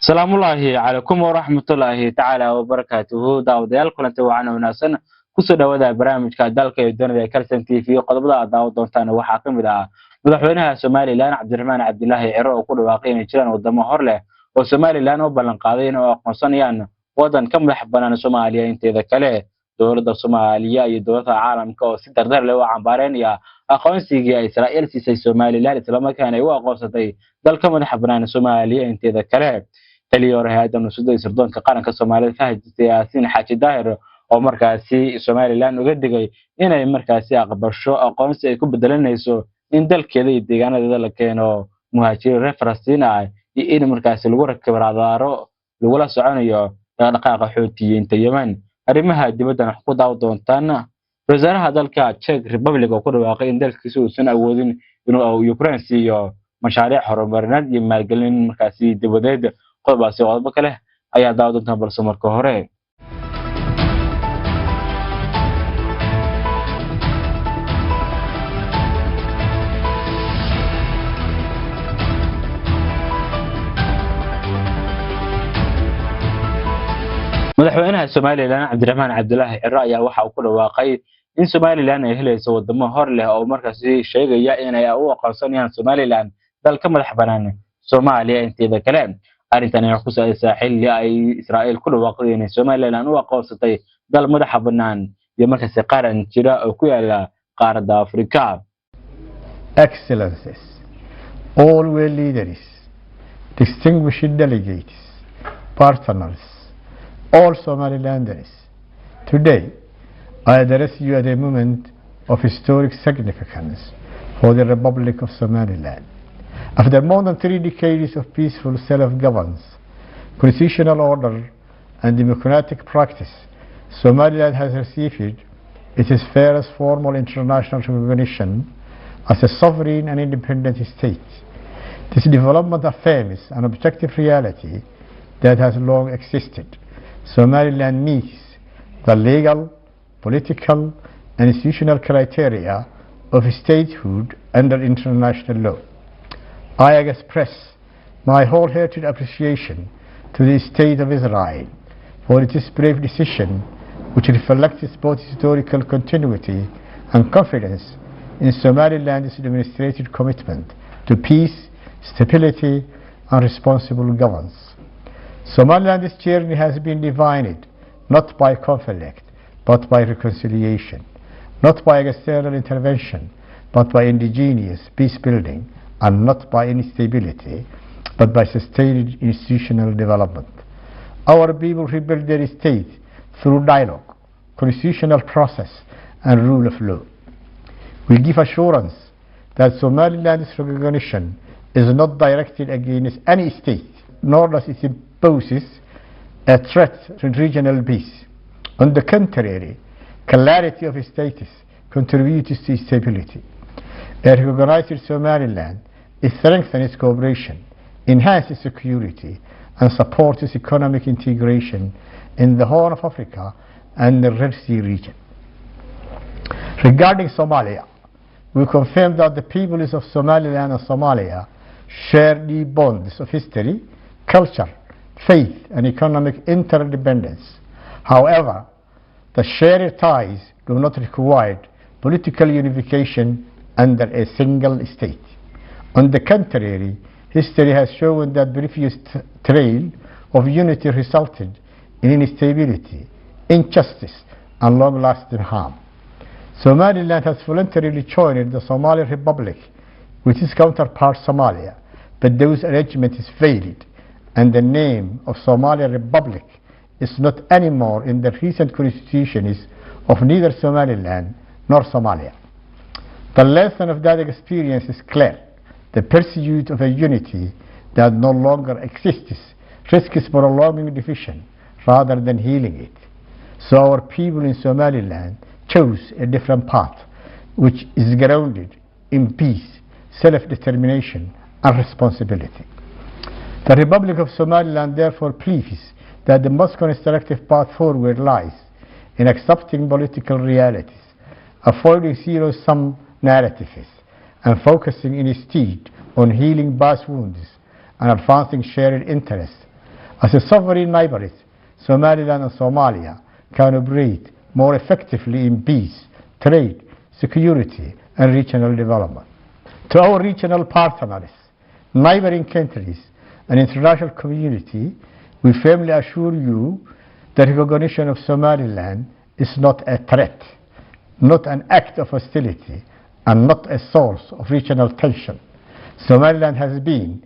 السلام الله عليكم ورحمة الله تعالى وبركاته داوديال كلنتي وعنا وناسن kusoo dhawaada barnaamijka dalka iyo dunida Kalsan TV qodobada daawad doontaan waxa kamid ah madaxweynaha Soomaaliland Cabdiraxmaan Cabdilaahi Ciro oo ku dhawaaqay in jiraan wadamo hor leh oo Soomaaliland oo ballan qaaday in ay aqoonsanayaan wadan ka madax banaan Soomaaliya inteeda kale dowladda Soomaaliya iyo dowladda caalamka oo si dardar leh u cambaareenaya aqoonsiga Israa'iil siisay Soomaaliland isla markaana ay u aqoonsatay dalka madax banaan Soomaaliya inteeda kale taliyo hay'adda nusudda sirdoonka qaranka Soomaaliya Fahad Xaaji Daahir oo markaasi Soomaaliland uga digay inay markaasi aqbasho aqoonsi ay ku bedelanayso in dalkeeda iyo deegaanada la keeno muhaajiriin reer Falastiin ah iyo in markaasi lagu rakibaraadaaro lagula soconayo dhaqdhaqaaqa xoutiyiinta Yemen arrimaha dibadda wax ku daaw doontaan wasaaraha dalka Czech Republic oo ku dhawaaqay in dalkiisu uusan awoodin inuu Ukraine siiyo mashaariic horumarineed iyo maalgelin markaasi dibadeed qodobaasi qodobo kale ayaa daaw doontaan balse marka hore madaxweynaha Soomaaliland Cabdiraxmaan Cabdilaahi Ciro ayaa waxa uu ku dhawaaqay in Soomaaliland ay helayso wadamo hor leh oo markaasi sheegaya in ay u aqoonsanayaan Soomaaliland dalka madax banaan Soomaaliya inteeda kale arrintan ay ku saabsan xilli ay Israa'iil ku dhawaaqday in Soomaaliland u aqoonsatay dal madax banaan iyo markaasi qaran jira oo ku yaala qaaradda Afrika. Excellencies, all world leaders, distinguished delegates, partners, all Somalilanders, today I address you at a moment of historic significance for the Republic of Somaliland. After more than 3 decades of peaceful self-governance, constitutional order and democratic practice, Somaliland has received its first formal international recognition as a sovereign and independent state. This development affirms an objective reality that has long existed. Somaliland meets the legal, political, and institutional criteria of statehood under international law. I express my wholehearted appreciation to the State of Israel for its brave decision, which reflects both historical continuity and confidence in Somaliland's demonstrated commitment to peace, stability, and responsible governance. Somaliland's journey has been defined not by conflict, but by reconciliation, not by external intervention, but by indigenous peace building, and not by instability, but by sustained institutional development. Our people rebuild their state through dialogue, constitutional process, and rule of law. We give assurance that Somaliland's recognition is not directed against any state, nor does it poses a threat to regional peace. On the contrary, clarity of status contributes to stability. A recognized Somaliland strengthens cooperation, enhances security, and supports economic integration in the Horn of Africa and the Red Sea region. Regarding Somalia, we confirm that the peoples of Somaliland and Somalia share deep bonds of history, culture, faith, and economic interdependence. However, the shared ties do not require political unification under a single state. On the contrary, history has shown that previous trail of unity resulted in instability, injustice, and long-lasting harm. Somaliland has voluntarily joined the Somali Republic with its counterpart Somalia, but those arrangements failed, and the name of Somali Republic is not anymore in the recent constitutions of neither Somaliland nor Somalia. The lesson of that experience is clear. The pursuit of a unity that no longer exists risks prolonging division rather than healing it. So our people in Somaliland chose a different path, which is grounded in peace, self-determination, and responsibility. The Republic of Somaliland therefore believes that the most constructive path forward lies in accepting political realities, avoiding zero-sum narratives, and focusing instead on healing past wounds and advancing shared interests As a sovereign neighbors, Somaliland and Somalia can operate more effectively in peace, trade, security, and regional development. To our regional partners, neighboring countries, and international community, we firmly assure you that recognition of Somaliland is not a threat, not an act of hostility, and not a source of regional tension. Somaliland has been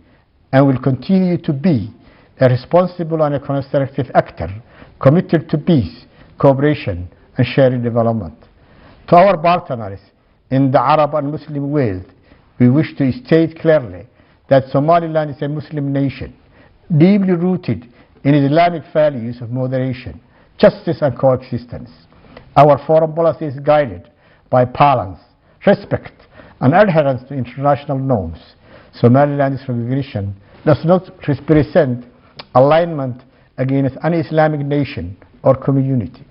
and will continue to be a responsible and a constructive actor committed to peace, cooperation, and shared development. To our partners in the Arab and Muslim world, we wish to state clearly that Somaliland is a Muslim nation, deeply rooted in Islamic values of moderation, justice, and coexistence. Our foreign policy is guided by balance, respect, and adherence to international norms. Somaliland's recognition does not represent alignment against an Islamic nation or community.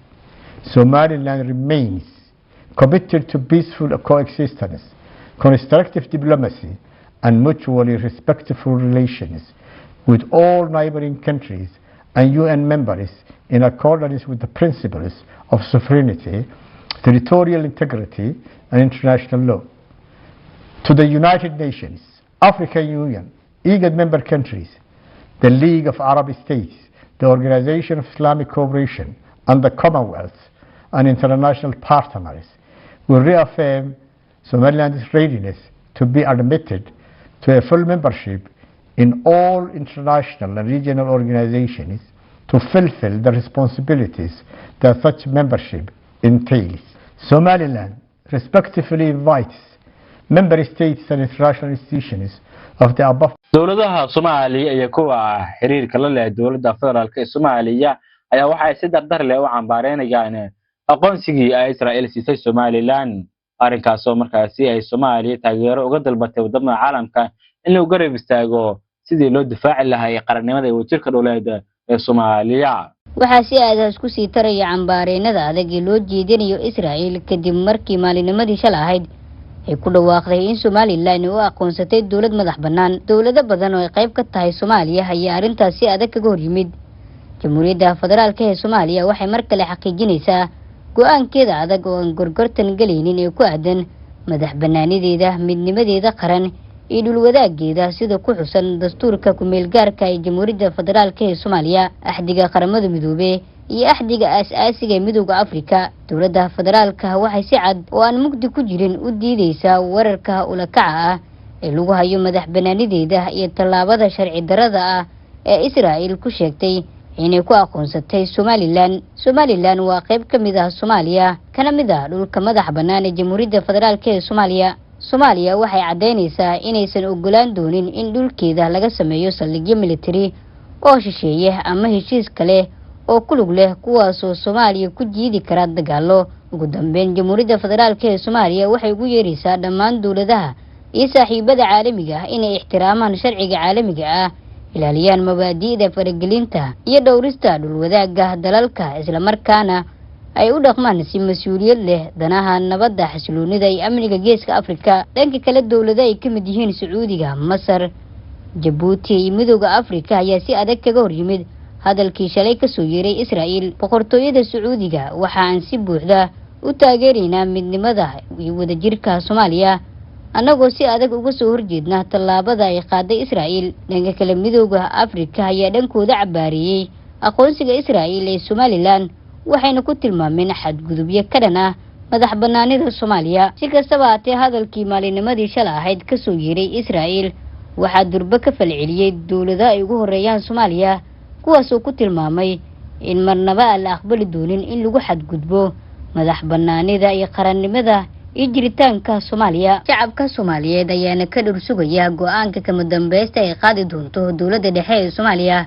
Somaliland remains committed to peaceful coexistence, constructive diplomacy, and mutually respectful relations with all neighboring countries and UN members in accordance with the principles of sovereignty, territorial integrity, and international law. To the United Nations, African Union, IGAD member countries, the League of Arab States, the Organization of Islamic Cooperation, and the Commonwealth and international partners, we reaffirm Somaliland's readiness to be admitted to a full membership in all international and regional organizations to fulfill the responsibilities that such membership entails. Somaliland respectfully invites member states and international institutions of the above. dowladaha Soomaaliya iyo kuwa xiriirka la leh dowladda federaalka ee Soomaaliya ayaa waxay si dardar leh u cambaareenayaan aqoonsigii ay Israa'iil siisay Somaliland arrinkaas oo markaasi ay Soomaaliya taageero uga dalbatay wadamada caalamka in lagu garab istaago sidii loo difaaci lahaa qarannimada iyo wadajirka dowladda ee Soomaaliya. waxaa si aadaas ku sii taraya cambaareenada adag ee loo jeedinayo Israa'iil kadib markii maalinimadii shalay ahayd ay ku dhawaaqday in Somaliland uu aqoonsatay dowlad madax bannaan. dowlado badan oo ay qayb ka tahay Soomaaliya ayaa arrintaas si adag kaga hor yimid. Jamhuuriyadda Federaalka ee Soomaaliya waxay mar kale xaqiijinaysaa go'aankeeda adag oo aan gorgortan galaynin ee ku aadan madax bannaanideeda, midnimadeeda qaran iyo dhul wadaageeda sida ku xusan dastuurka ku meel gaarka ee Jamhuuriyadda Federaalka ee Soomaaliya, axdiga qaramada midoobay iyo axdiga aasaasiga ee Midowga Afrika. dowladda federaalka waxay si cad oo aan mugdi ku jirin u diidaysaa wararka ula kaca ah ee lagu hayo madax bannaanideeda iyo tallaabada sharci darrada ah ee Israa'iil ku sheegtay inay ku aqoonsatay Somaliland. Somaliland waa qayb ka mid ah Soomaaliya, kana mid ah dhulka madax bannaan ee Jamhuuriyadda Federaalka ee Soomaaliya. Soomaaliya waxay cadeynaysaa inaysan ogolaan doonin in dhulkeeda laga sameeyo saldhigyo military oo shisheeye ama heshiis kale oo ku lug leh kuwaas oo Soomaaliya ku jiidi kara dagaalo. ugu dambeyn, Jamhuuriyadda Federaalka ee Soomaaliya waxay ugu yeeraysaa dhammaan dowladaha iyo saaxiibada caalamiga ah inay ixtiraamaan sharciga caalamiga ah, ilaaliyaan mabaadi'da faragelinta iyo dhowrista dhul wadaagga dalalka, isla markaana ay u dhaqmaan si mas'uuliyad leh danaha nabadda, xasiloonida iyo amniga geeska Afrika. dhanka kale, dowladaha ay ka mid yihiin Sacuudiga, Masar, Djibouti iyo Midowga Afrika ayaa si adag kaga hor yimid hadalkii shalay ka soo yeeray Israa'iil. boqortooyada Sacuudiga waxa aan si buuxda u taageeraynaa midnimada iyo wadajirka Soomaaliya, annagoo si adag uga soo horjeedna tallaabada ay qaaday Israa'iil. dhanka kale, Midowga Afrika ayaa dhankooda cabaariyay aqoonsiga Israa'iil ee Somaliland, waxayna ku tilmaameen xadgudubyo ka dhan ah madax bannaanida Soomaaliya. si kastaba haatee, hadalkii maalinimadii shalay ahayd ka soo yeeray Israa'iil waxaa durba ka falceliyay dowladaha ay ugu horeeyaan Soomaaliya, kuwaasoo ku tilmaamay in marnaba aan la aqbali doonin in lagu xadgudbo madax bannaanida iyo qarannimada iyo jiritaanka Soomaaliya. shacabka Soomaaliyeed ayaana ka dhur sugaya go'aanka kama dambaysta ay qaadi doonto dowladda dhexe ee Soomaaliya,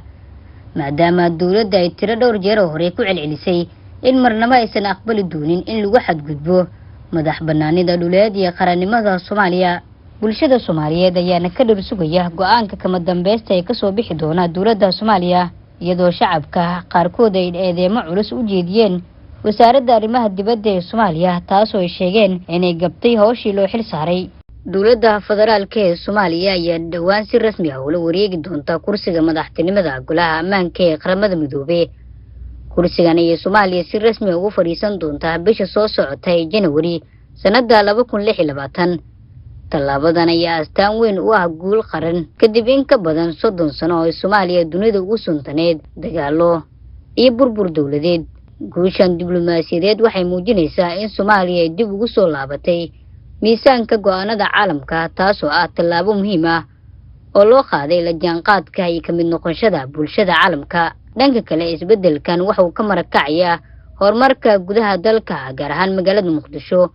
maadaama dowladda ay tiro dhowr jeer hore ku celcelisay in marnaba aysan aqbali doonin in lagu xadgudbo madax bannaanida dhuleed iyo qarannimada Soomaaliya. bulshada Soomaaliyeed ayaana ka dhur sugaya go'aanka kama dambaysta ay ka soo bixi doona dowladda Soomaaliya, iyadoo shacabka qaarkood ay eedeemo culus u jeediyeen wasaaradda arrimaha dibadda ee Soomaaliya, taasoo ay sheegeen inay gabtay hawshii loo xil saaray. dowladda federaalka ee Soomaaliya ayaa dhawaan si rasmi ah ula wareegi doonta kursiga madaxtinimada golaha ammaanka ee qaramada midoobay. Kursigan ay Soomaaliya si rasmi ah ugu fariisan doonta bisha soo socota ee January sanada 2026. Tallaabadan ayaa astaan weyn u ah guul qaran kadib in ka badan 30 sano oo Soomaaliya dunida ugu suntaneed dagaalo iyo burbur dawladeed. Guushan diblomaasiyadeed waxay muujinaysaa in Soomaaliya ay dib ugu soo laabatay miisaanka go'aanada caalamka, taasoo ah tallaabo muhiim ah oo loo qaaday la jaanqaadka iyo ka mid noqoshada bulshada caalamka. Dhanka kale, isbeddelkan waxa uu ka marakacayaa horumarka gudaha dalka, gaar ahaan magaalada Muqdisho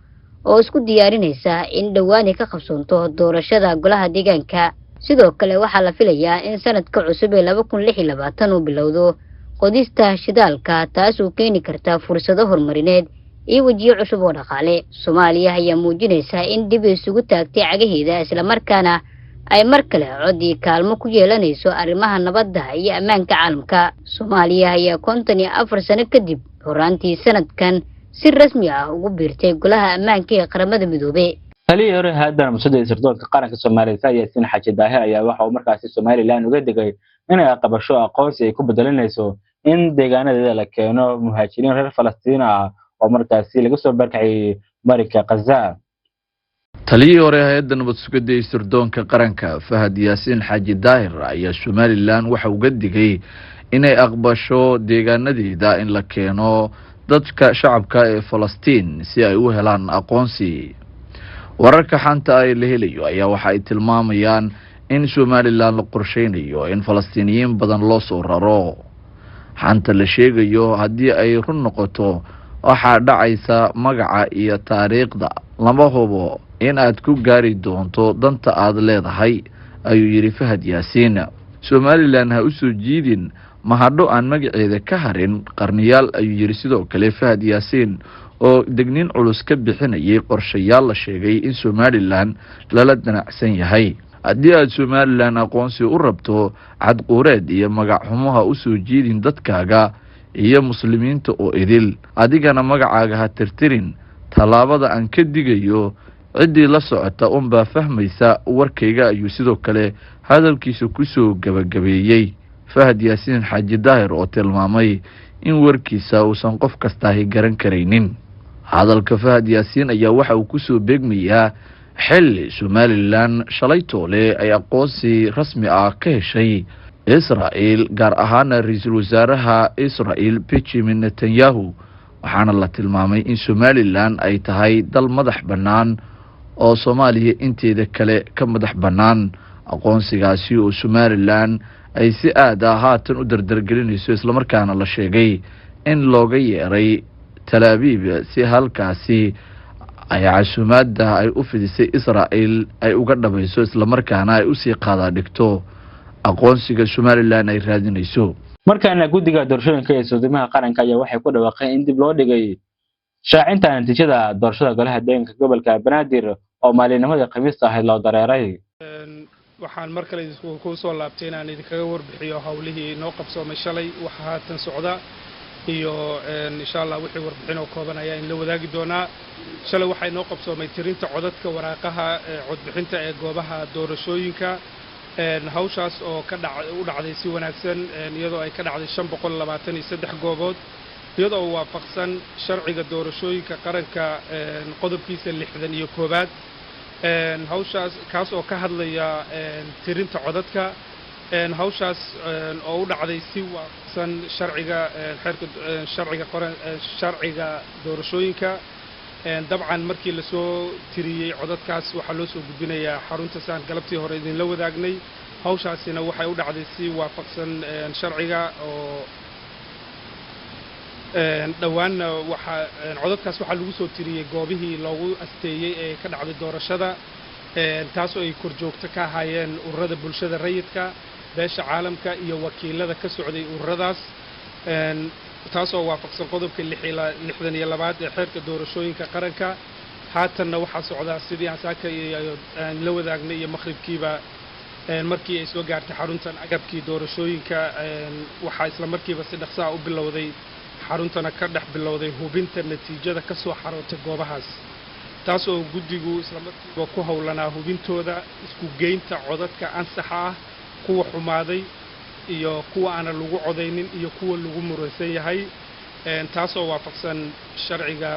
oo isku diyaarinaysa in dhawaan ay ka qabsoonto doorashada golaha deegaanka. Sidoo kale waxaa la filayaa in sanadka cusub ee 2026 uu bilowdo qodista shidaalka, taas oo keeni karta fursado horumarineed iyo wajiyo cusub oo dhaqaale. Soomaaliya ayaa muujinaysa in dib isugu taagtay cagaheeda, isla markaana ay mar kale cod iyo kaalmo ku yeelanayso arrimaha nabadda iyo ammaanka caalamka. Soomaaliya ayaa 54 sano kadib horaantii sanadkan si rasmi ah ugu biirtay golaha ammaanka ee qaramada midoobay. taliyii hore haddana mas'uulka sirdoonka qaranka Soomaaliya Yaasiin Xaaji Daahir ayaa waxa uu markaasi Somaliland uga digay inay aqbasho aqoonsi ay ku bedelinayso in deegaanadeeda la keeno muhaajiriin reer Falastiin ah oo markaasi laga soo barkay marinka Gaza. taliyii hore hay'adda nabad sugidda sirdoonka qaranka Fahad Yaasiin Xaaji Daahir ayaa Somaliland waxa uu uga digay inay aqbasho deegaanadeeda in la keeno dadka shacabka ee Falastiin si ay u helaan aqoonsi. wararka xanta ay la helayo ayaa waxa ay tilmaamayaan in Somaliland la qorsheynayo in Falastiiniyiin badan loo soo raro. xanta la sheegayo haddii ay run noqoto waxaa dhacaysa magaca iyo taariikhda lama hubo in aad ku gaari doonto danta aad leedahay, ayuu yiri Fahad Yaasiin. Somaliland ha u soo jiidin mahadho aan magaceeda ka harin qarniyaal, ayuu yiri sidoo kale Fahad Yaasiin oo degnin culus ka bixinayay qorshayaal la sheegay in Somaliland lala danacsan yahay. haddii aad Somaliland aqoonsi u rabto cadquureed iyo magac xumaha u soo jiidin dadkaaga iyo muslimiinta oo idil, adigana magacaaga ha tirtirin. tallaabada aan ka digayo ciddii la socota unbaa fahmaysa warkayga, ayuu sidoo kale hadalkiisa ku soo gabagabeeyey Fahad Yaasiin Xaaji Daahir oo tilmaamay in warkiisa uusan qof kastaahi garan karaynin. hadalka Fahad Yaasiin ayaa waxa uu ku soo beegmayaa xilli Somaliland shalay toole ay aqoonsi rasmi ah ka heshay Israel, gaar ahaan ra'iisul wasaaraha Israel Benjamin Netanyahu, waxaana la tilmaamay in Somaliland ay tahay dal madax bannaan oo Soomaaliya inteeda kale ka madax bannaan. aqoonsigaasi oo Somaliland ay si aad ah haatan u dardargelinayso, isla markaana la sheegay in looga yeeray Tel Aviv si halkaasi ay casuumaadda ay u fidisay Israel ay uga dhabayso, isla markaana ay u sii qaada dhigto aqoonsiga Somaliland ay raadinayso. markaana guddiga doorashooyinka ee Soomaaliya qaranka ayaa waxay ku dhawaaqeen in dib loo dhigay shaacinta natiijada doorashada golaha deegaanka gobolka Banaadir oo maalinimada Khamiista ahayd loo dareeray. waxaan mar kale ku soo laabtay inaan idinkaga warbixiyo hawlihii noo qabsoomay shalay waxa haatan socda iyo insha Allah wixii warbixin oo kooban ayaa in la wadaagi doonaa. shalay waxay noo qabsoomay tirinta codadka waraaqaha codbixinta ee goobaha doorashooyinka. hawshaas oo u dhacday si wanaagsan, iyadoo ay ka dhacday 523 goobood, iyadoo waafaqsan sharciga doorashooyinka qaranka qodobkiisa 61. hawshaas kaas oo ka hadlaya tirinta codadka. hawshaas oo u dhacday si waafaqsan sharciga doorashooyinka. dabcan markii la soo tiriyay codadkaas waxaa loo soo gudbinayaa xarunta saan galabtii hore idinla wadaagnay. hawshaasina waxay u dhacday si waafaqsan sharciga oo dhawaanna codadkaas waxaa lagu soo tiriyay goobihii loogu asteeyey ee ka dhacday doorashada, taasoo ay korjoogto ka ahaayeen ururada bulshada rayidka, beesha caalamka iyo wakiilada ka socday ururadaas, taasoo waafaqsan qodobka 62 ee xeerka doorashooyinka qaranka. haatanna waxaa socdaa sidii aan saaka aan la wadaagnay iyo maqribkiiba markii ay soo gaartay xaruntan agabkii doorashooyinka. waxaa isla markiiba si dhaqso ah u bilowday xaruntana ka dhex bilowday hubinta natiijada ka soo xarootay goobahaas. taasoo guddigu isla markiiba ku howlanaa hubintooda isku geynta codadka ansaxa ah kuwa xumaaday iyo kuwa aan lagu codaynin iyo kuwa lagu muransan yahay taasoo waafaqsan sharciga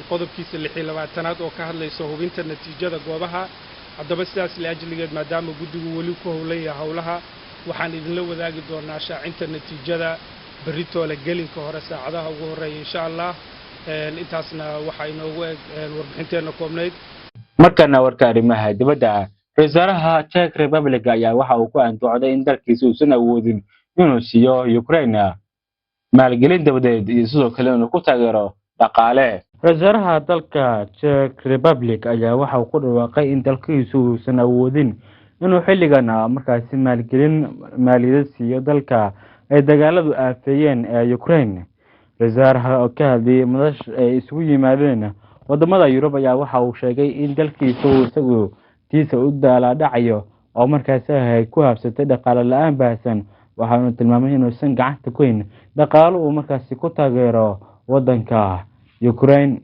qodobkiisa 26aad oo ka hadlayso hubinta natiijada goobaha haddaba sidaas la ajligeed maadaama guddigu weli ku howlan yahay howlaha waxaan idinla wadaagi doonaa shaacinta natiijada beritoole gelinka hore saacadaha ugu horeeya insha Allah intaasna waxa inoogu eg warbixinteena koobnayd markana warka arrimaha dibadda wasaaraha Czech Republic ayaa waxa uu ku anduucday in dalkiisu uusan awoodin inuu siiyo Ukraine maalgelin dabadeed iyo sidoo kale inuu ku taageero dhaqaale wasaaraha dalka Czech Republic ayaa waxa uu ku dhawaaqay in dalkiisu uusan awoodin inuu xilligan markaasi maalgelin maaliyad siiyo dalka ay dagaaladu aafeeyeen ee Ukraine wasaaraha oo ka hadlay madax ay isugu yimaadeen wadamada Yurub ayaa waxa uu sheegay in dalkiisu isagu tiisa u dhacayo oo markaasi ay ku habsatay dhaqaale la'aan baahsan waxaanu tilmaamay inuu san gacanta ku hayn dhaqaale uu markaasi ku taageero wadanka Ukraine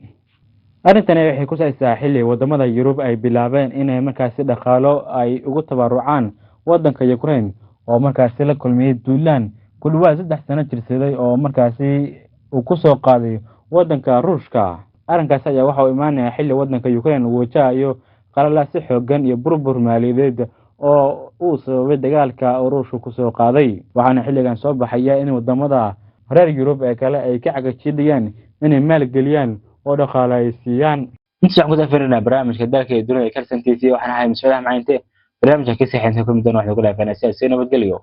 arintani waxay ku saaysaa xilli wadamada Yurub ay bilaabeen inay markaasi dhaqaalo ay ugu tabarucaan wadanka Ukraine oo markaasi la kulmay duulaan ku dhawaad 3 sano jirsaday oo markaasi uu ku soo qaaday wadanka Ruushka arinkaas ayaa waxa uu imaanaya xilli wadanka Ukraine uu wajahayo qalalaasi xooggan iyo burbur maaliyadeed oo uu sababay dagaalka Ruushka ku soo qaaday waxaana xilligan soo baxaya in wadamada reer Yurub ee kale ay ka cagajidayaan inay maalgeliyaan oo dhaqaaleeyaan inta ku safarina barnaamijka dalka ee dunida Kalsan TV waxaan ahay mas'uulaha macaynta barnaamijka ka saxeynta ku midna wax lagu leeyahay nabadgelyo